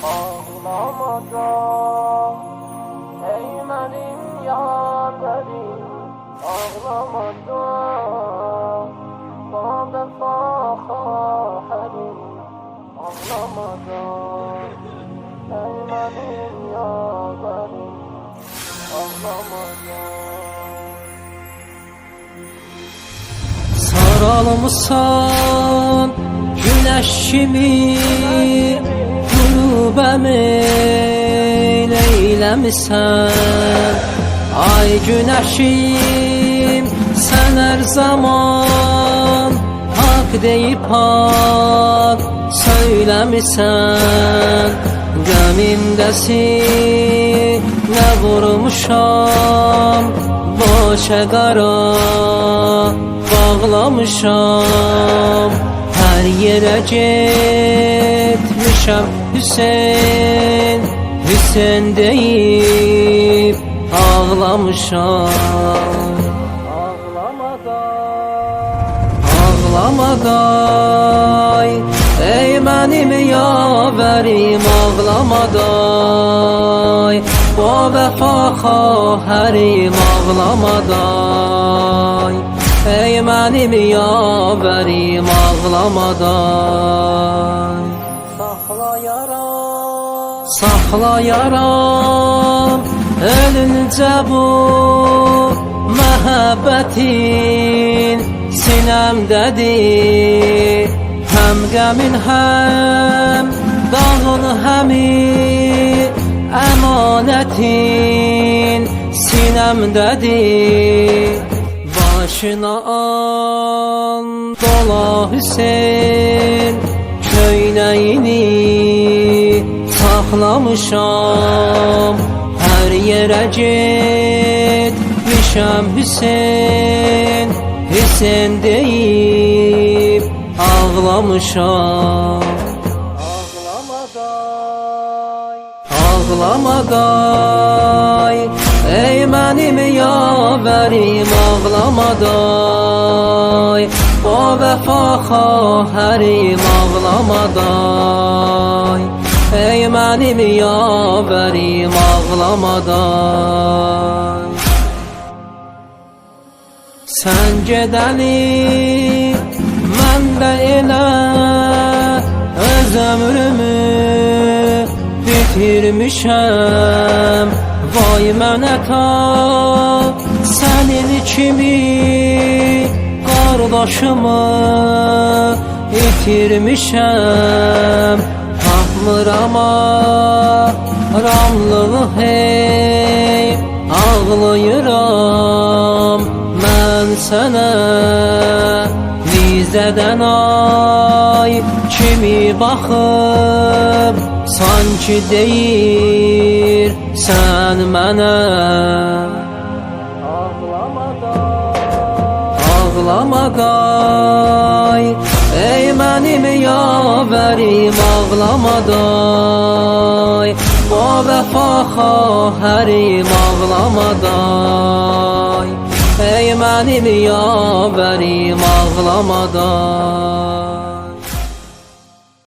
Ağlamadan ey benim yarim, ağlamadan bağda harim, ağlamadan ey benim yarim, ağlamadan. Saralmışsan güneş kimi, qürbəmi eyləmisən. Ay günəşim, sən hər zaman haqq deyib haqq söyləmisən. Qəmimdəsin, nə vurmuşam, boşa qara bağlamışam. Hər yerə getmişəm Hüseyn, Hüseyn deyib ağlamışam. Ağlamaday ey mənim yavərim, ağlamaday bu vəfa xahərim, ağlamaday ey mənim yavərim, ağlamaday. Saxla yaram ölüncə bu məhəbbətin sinəmdədir. Həm qəmin həm dağın həmi əmanətin sinəmdədir. Başına an dola Hüseyn, köynəyini saxlamışam. Hər yerə getmişəm Hüseyn, Hüseyn deyib ağlamışam. Ağlamaday ey mənim yavərim, ağlamaday o vəfa xahərim, ağlamaday ey mənim yavərim, ağlamaday. Sən gedəli mən də elə öz ömrümü bitirmişəm. Vay mənə ta sənin kimi qardaşımı itirmişəm. Tapmıram aramlığı hey, ağlayıram mən sənə. Nizədən ay kimi baxıb sanki deyir sən mənə. Ağlamaday ey mənim yavərim, ağlamaday o vəfa xahərim, ağlamaday ey mənim yavərim, ağlamaday.